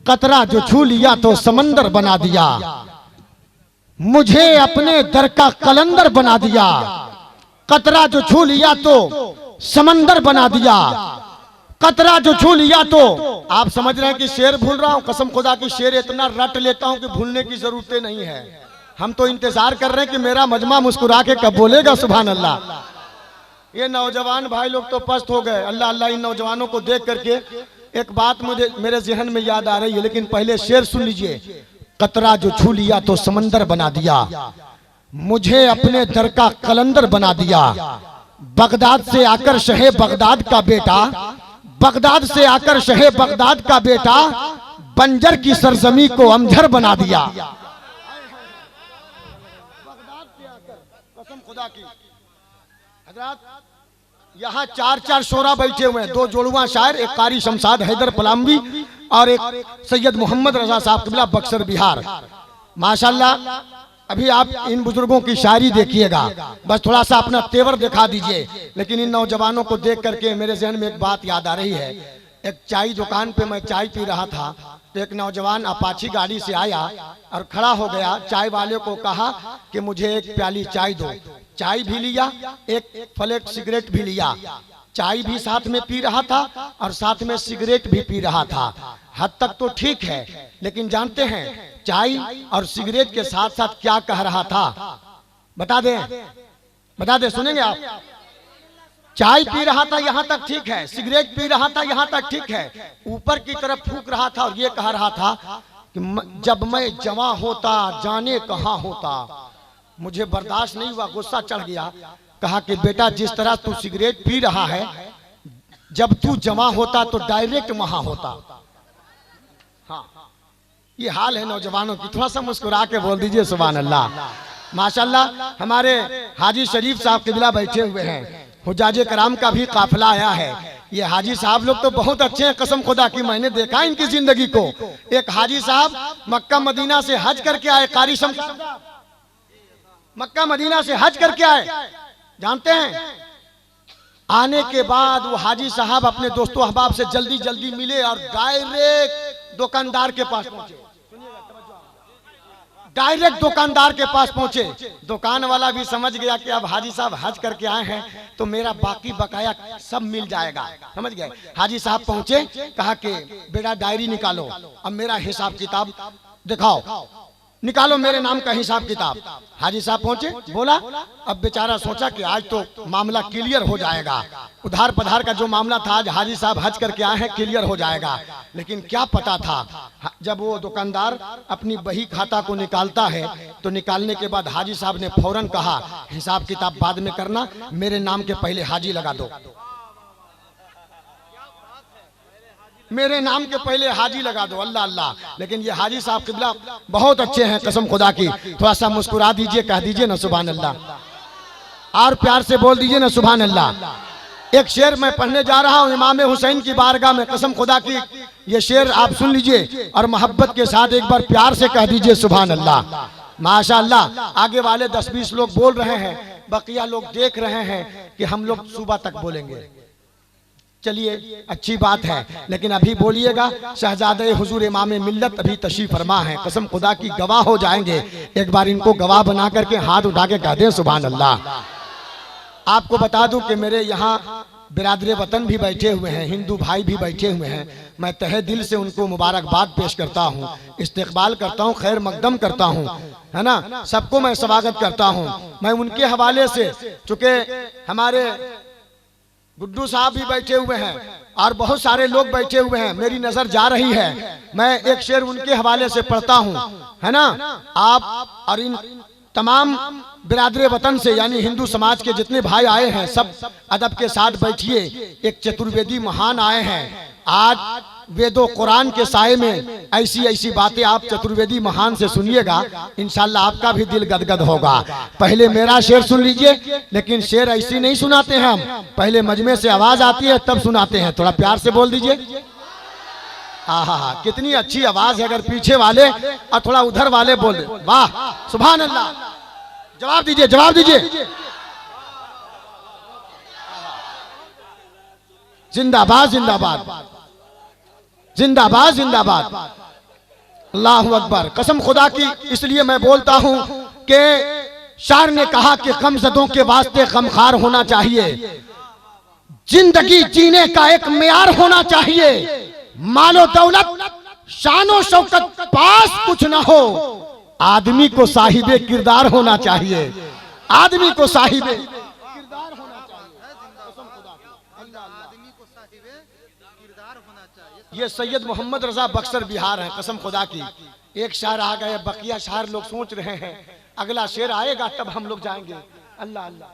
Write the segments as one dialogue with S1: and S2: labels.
S1: कतरा जो छू लिया तो समंदर बना दिया, मुझे अपने दर का कलंदर बना दिया। कतरा जो छू लिया तो समंदर बना दिया, कतरा जो छू लिया तो। आप समझ रहे हैं कि शेर भूल रहा हूं? कसम खुदा की शेर इतना रट लेता हूं कि भूलने की जरूरत नहीं है। हम तो इंतजार कर रहे हैं कि मेरा मजमा मुस्कुरा के कब बोलेगा सुभान अल्लाह। ये नौजवान भाई लोग तो पस्त हो गए। अल्लाह अल्लाह, इन नौजवानों को देख करके एक बात मुझे मेरे जहन में याद आ रही है, लेकिन पहले शेर सुन लीजिए। कतरा जो छू लिया तो समंदर बना दिया, मुझे अपने दर का कलंदर बना दिया। बगदाद से आकर शहे बगदाद का बेटा, बगदाद से आकर शहे बगदाद का बेटा, बंजर की सरजमी को अमझर बना दिया। बगदाद से आकर, कसम खुदा की हजरात, यहाँ चार चार शोरा बैठे हुए हैं। दो जोड़ुआ शायर, एक कारी शमशाद हैदर पलामवी और एक सैयद मोहम्मद रजा साहब किबला बक्सर बिहार। माशाल्लाह, अभी आप इन बुजुर्गों की शायरी देखिएगा, बस थोड़ा सा अपना तेवर दिखा दीजिए। लेकिन इन नौजवानों को देख करके मेरे जहन में एक बात याद आ रही है। एक चाय दुकान पे मैं चाय पी रहा था तो एक नौजवान अपाची गाड़ी से आया और खड़ा हो गया। चाय वाले को कहा कि मुझे एक प्याली चाय दो। चाय भी लिया, एक फ्लेट सिगरेट भी लिया। चाय भी साथ में पी रहा था और साथ में सिगरेट भी पी रहा था। हद तक तो ठीक है, लेकिन जानते हैं चाय और सिगरेट के साथ साथ क्या कह रहा था? बता दें, सुनेंगे आप? चाय पी रहा था, यहाँ तक ठीक है। सिगरेट पी रहा था, यहाँ तक ठीक है। ऊपर की तरफ फूंक रहा था और ये कह रहा था कि जब मैं जवां होता जाने कहाँ होता। मुझे बर्दाश्त नहीं हुआ, गुस्सा चढ़ गया। कहा कि बेटा, जिस तरह तू सिगरेट पी रहा है, जब तू जवां होता तो डायरेक्ट वहां होता। हाँ, ये हाल है नौजवानों की। थोड़ा सा मुस्कुरा के बोल दीजिए सुभान अल्लाह। माशाल्लाह, हमारे हाजी शरीफ साहब किबला बैठे हुए हैं। हुज्जाजे कराम का भी काफिला आया है। ये हाजी साहब लोग तो बहुत अच्छे हैं, कसम खुदा की मैंने देखा इनकी जिंदगी को। एक हाजी साहब मक्का मदीना से हज करके आए, कारी शमशाद मक्का मदीना से हज करके आए। जानते हैं, आने के बाद वो हाजी साहब अपने दोस्तों अहबाब से जल्दी जल्दी मिले और डायरेक्ट दुकानदार के पास पहुंचे। डायरेक्ट दुकानदार के पास पहुंचे। दुकान वाला भी समझ गया कि अब हाजी साहब हज करके आए हैं तो मेरा बाकी बकाया सब मिल जाएगा, समझ गए। हाजी साहब पहुंचे, कहा कि बेटा डायरी निकालो, अब मेरा हिसाब किताब दिखाओ, निकालो मेरे नाम का हिसाब किताब। हाजी साहब पहुंचे, बोला। अब बेचारा सोचा कि आज तो मामला क्लियर हो जाएगा। उधार पधार का जो मामला था, आज हाजी साहब हज करके आए हैं, क्लियर हो जाएगा। लेकिन क्या पता था, जब वो दुकानदार अपनी बही खाता को निकालता है तो निकालने के बाद हाजी साहब ने फौरन कहा, हिसाब किताब बाद में करना, मेरे नाम के पहले हाजी लगा दो, मेरे नाम के पहले हाजी लगा दो। अल्लाह अल्लाह। लेकिन ये हाजी साहब किबला बहुत अच्छे हैं, कसम खुदा की। थोड़ा सा मुस्कुरा दीजिए, कह दीजिए ना सुभान अल्लाह, और प्यार से बोल दीजिए ना सुभान अल्लाह। एक शेर मैं पढ़ने जा रहा हूँ इमाम हुसैन की बारगाह में, कसम खुदा की। ये शेर आप सुन लीजिए और मोहब्बत के साथ एक बार प्यार से कह दीजिए सुभान अल्लाह। माशाअल्लाह, आगे वाले 10-20 लोग बोल रहे हैं, बकिया लोग देख रहे हैं कि हम लोग सुबह तक बोलेंगे। चलिए, अच्छी बात है, लेकिन अभी बोलिएगा। शहजादे हुजूर इमाम मिल्लत अभी तशरीफ फरमा है, कसम खुदा की गवाह हो जाएंगे। एक बार इनको गवाह बना करके हाथ उठा के कह दें सुभान अल्लाह। आपको बता दूं कि मेरे यहाँ बिरादरे वतन भी बैठे हुए हैं, हिंदू भाई भी बैठे हुए हैं। मैं तहे दिल से उनको मुबारकबाद पेश करता हूँ, इस्तकबाल करता हूँ, खैर मकदम करता हूँ, है ना। सबको मैं स्वागत करता हूँ। मैं उनके हवाले से, चूंकि हमारे गुड्डू साहब भी बैठे हुए हैं और बहुत सारे लोग बैठे हुए हैं, मेरी नजर जा रही है। मैं एक शेर उनके हवाले से पढ़ता हूँ, है ना। आप और इन तमाम बिरादरे वतन से, यानी हिंदू समाज के जितने भाई आए हैं, सब अदब के साथ बैठिए। एक चतुर्वेदी महान आए हैं। आज वेदों कुरान के साए में ऐसी ऐसी बातें आप चतुर्वेदी महान से सुनिएगा, इंशाल्लाह आपका भी दिल गदगद होगा। पहले मेरा शेर सुन लीजिए, लेकिन शेर ऐसी नहीं सुनाते हैं हम, पहले मजमे से आवाज आती है तब सुनाते हैं। थोड़ा प्यार से बोल दीजिए। आहा, कितनी अच्छी आवाज है। अगर पीछे वाले और थोड़ा उधर वाले बोल दे, वाह सुभान अल्लाह। जवाब दीजिए, जवाब दीजिए। जिंदाबाद जिंदाबाद जिंदाबाद जिंदाबाद। अल्लाहु अकबर। कसम खुदा की इसलिए मैं बोलता हूं कि शायर ने कहा कि गमज़दों के वास्ते गमखार होना चाहिए, जिंदगी जीने का एक मेयार होना चाहिए, मालो दौलत शानो शौकत पास कुछ ना हो, आदमी को साहिबे किरदार होना चाहिए, आदमी को साहिबे किरदार होना चाहिए। कसम खुदा की, आदमी को साहिबे किरदार होना चाहिए। ये सैयद मोहम्मद रजा बक्सर बिहार है। कसम खुदा की एक शायर आ गए, बकिया शायर लोग सोच रहे हैं अगला शेर आएगा तब हम लोग जाएंगे। अल्लाह अल्लाह,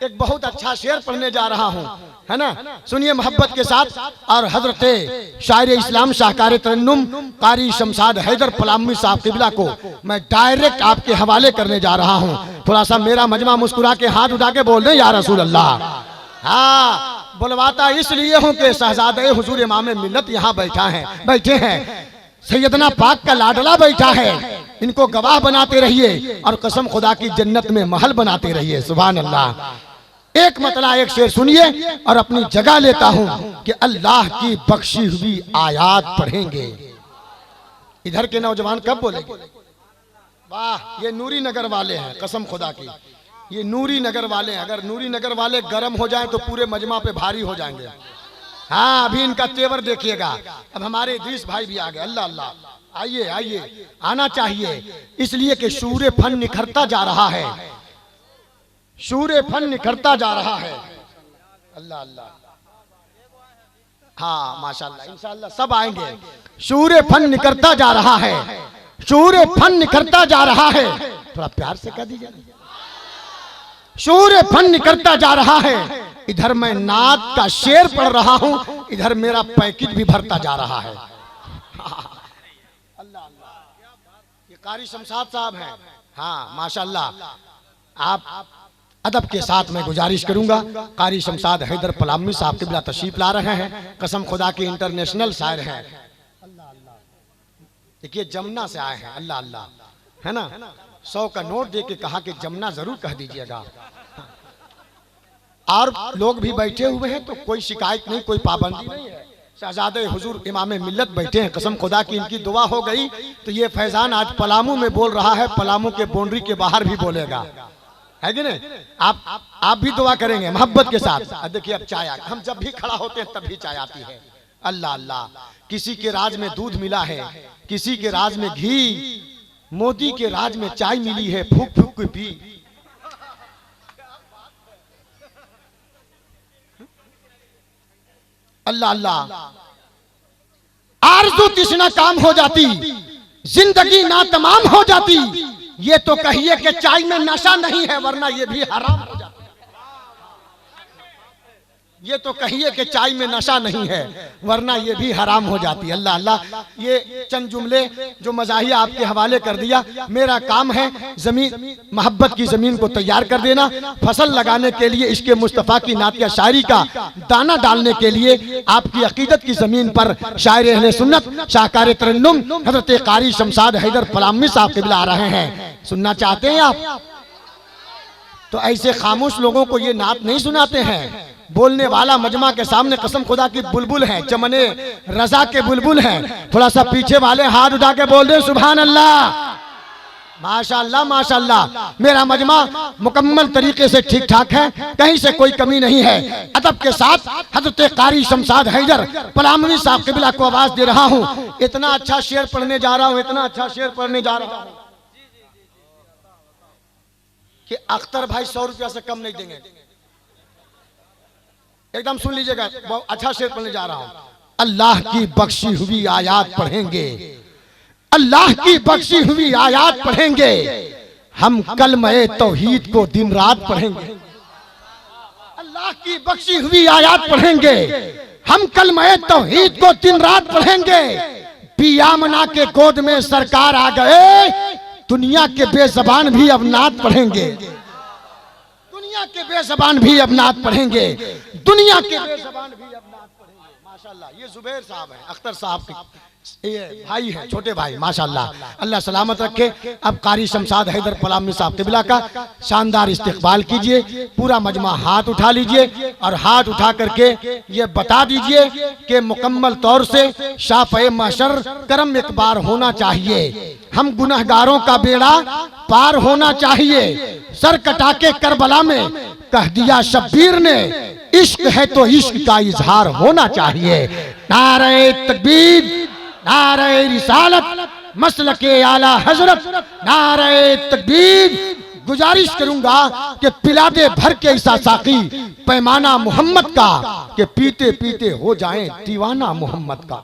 S1: एक बहुत अच्छा शेर पढ़ने जा रहा हूं, है ना, सुनिए मोहब्बत के साथ। और हजरत शायर इस्लाम शाहकार तरन्नुम कारी शमशाद हैदर पलामी साहब किबला को मैं डायरेक्ट आपके हवाले करने जा रहा हूं। थोड़ा सा मेरा मजमा मुस्कुरा के हाथ उठा के बोल दे या रसूल अल्लाह। हाँ, बुलवाता इसलिए हूं कि शहजादे हुजूर इमाम मिल्लत यहाँ बैठे हैं, सैयदना पाक का लाडला बैठा है, इनको गवाह बनाते रहिए और कसम खुदा की जन्नत में महल बनाते रहिए। सुभान अल्लाह। एक मतला एक शेर सुनिए और अपनी जगह लेता हूं कि अल्लाह की बख्शी हुई आयात पढ़ेंगे। इधर के नौजवान कब बोलेंगे? वाह, ये नूरी नगर वाले हैं। कसम खुदा की ये नूरी नगर वाले हैं। अगर नूरी नगर वाले गर्म हो जाएं तो पूरे मजमा पे भारी हो जाएंगे। हाँ, अभी इनका तेवर देखिएगा। अब हमारे इदरीस भाई भी आ गए। अल्लाह अल्लाह, आइए आइए, आना चाहिए, इसलिए कि शूरे फन निखरता जा रहा है, शूरे फन निखरता जा रहा है। अल्लाह अल्लाह, हाँ माशाल्लाह, इंशाअल्लाह सब आएंगे। शूरे फन निखरता जा रहा है, शूरे फन निखरता जा रहा है। थोड़ा प्यार से कह दीजिए, शूरे फन निखरता जा रहा है। इधर मैं नात का शेर पढ़ रहा हूं, इधर मेरा पैकेट भी भरता जा रहा है। अल्लाह अल्लाह, ये कारी शमशाद साहब हैं। हाँ माशाल्लाह। आप अदब के साथ मैं गुजारिश करूंगा, कारी शमशाद हैदर पलामी साहब किबला तशरीफ ला रहे हैं। कसम खुदा के इंटरनेशनल शायर हैं। अल्लाह अल्लाह, देखिए जमुना से आए हैं। अल्लाह अल्लाह, है ना, 100 का नोट दे के कहा कि जमुना जरूर कह दीजिएगा। और लोग भी बैठे हुए हैं तो कोई शिकायत नहीं, कोई पाबंदी नहीं है। शहजादे हुजूर इमाम मिल्लत बैठे हैं। कसम खुदा की इनकी दुआ हो गई तो ये फैजान आज पलामू में बोल रहा है, पलामू के बाउंड्री के बाहर भी बोलेगा, है कि नहीं? आप भी दुआ करेंगे मोहब्बत के साथ। देखिए अब चाय, हम जब भी खड़ा होते हैं तब भी चाय आती है। अल्लाह अल्लाह, किसी के राज में दूध मिला है, किसी के राज में घी, मोदी के राज में चाय मिली है, फूक फूक के पी। अल्लाह अल्लाह, आरज़ू तिश्ना काम हो जाती, जिंदगी ना तमाम हो जाती। ये तो कहिए कि चाय में नशा नहीं है, वरना ये भी हराम हो जाता। ये तो कहिए कि चाय में नशा नहीं है, वरना ये भी हराम हो जाती। अल्लाह अल्लाह, ये चंद जुमले जो मज़ाहिया आपके हवाले कर दिया। मेरा काम है जमीन, मोहब्बत की जमीन को तैयार कर देना, फसल लगाने के लिए इसके मुस्तफ़ा की नातिया शायरी का दाना डालने के लिए आपकी अकीदत की जमीन पर शायर अहले सुन्नत शाहकार तरन्नुम हज़रत कारी शमशाद हैदर पलामी साहब किबला आ रहे हैं। सुनना चाहते हैं आप? तो ऐसे खामोश लोगों को ये नात नहीं सुनाते हैं। बोलने वाला मजमा के सामने कसम खुदा की बुलबुल है, चमने रजा के बुलबुल हैं। थोड़ा सा पीछे वाले हाथ उठा के बोल दे सुभान अल्लाह, माशाअल्लाह माशाअल्लाह। मेरा मजमा मुकम्मल तरीके से ठीक ठाक है, कहीं से कोई कमी नहीं है। अदब के साथ हज़रत कारी शमशाद हैदर पलामी साहब किबला को आवाज दे रहा हूँ। इतना अच्छा शेर पढ़ने जा रहा हूँ, इतना अच्छा शेर पढ़ने जा रहा हूँ कि अख्तर भाई 100 रुपया से कम नहीं देंगे। एकदम सुन लीजिएगा, बहुत अच्छा शेर पढ़ने जा रहा हूं। अल्लाह की बख्शी हुई आयात पढ़ेंगे, अल्लाह की बख्शी हुई आयात पढ़ेंगे, हम कलमे तौहीद को दिन रात पढ़ेंगे। अल्लाह की बख्शी हुई आयात पढ़ेंगे, हम कलमे तौहीद को दिन रात पढ़ेंगे। पियामना के गोद में सरकार आ गए, दुनिया के बेज़बान भी अब नात पढ़ेंगे, दुनिया के बेज़बान भी अब नात पढ़ेंगे, दुनिया के बेज़बान भी अब नात पढ़ेंगे। माशाल्लाह ये जुबैर साहब हैं, अख्तर साहब के ये भाई हैं, छोटे भाई माशाल्लाह, अल्लाह सलामत रखे। अब कारी शमशाद हैदर पलामी साहब किबला का शानदार इस्तिकबाल कीजिए, पूरा मजमा हाथ उठा लीजिए और हाथ उठा करके ये बता दीजिए कि मुकम्मल तौर से शाफ़े महशर करम एक बार होना चाहिए, हम गुनहगारों का बेड़ा पार होना चाहिए। सर कटा के करबला में कह दिया शब्बीर ने, इश्क है तो इश्क का इजहार होना चाहिए। नारे तकबीर, नारे रिसालत, मसलके आला हजरत, नारे तकबीर। गुजारिश करूंगा कि पिला दे भर के ऐसा साकी पैमाना मोहम्मद का कि पीते पीते हो जाएं दीवाना मोहम्मद का।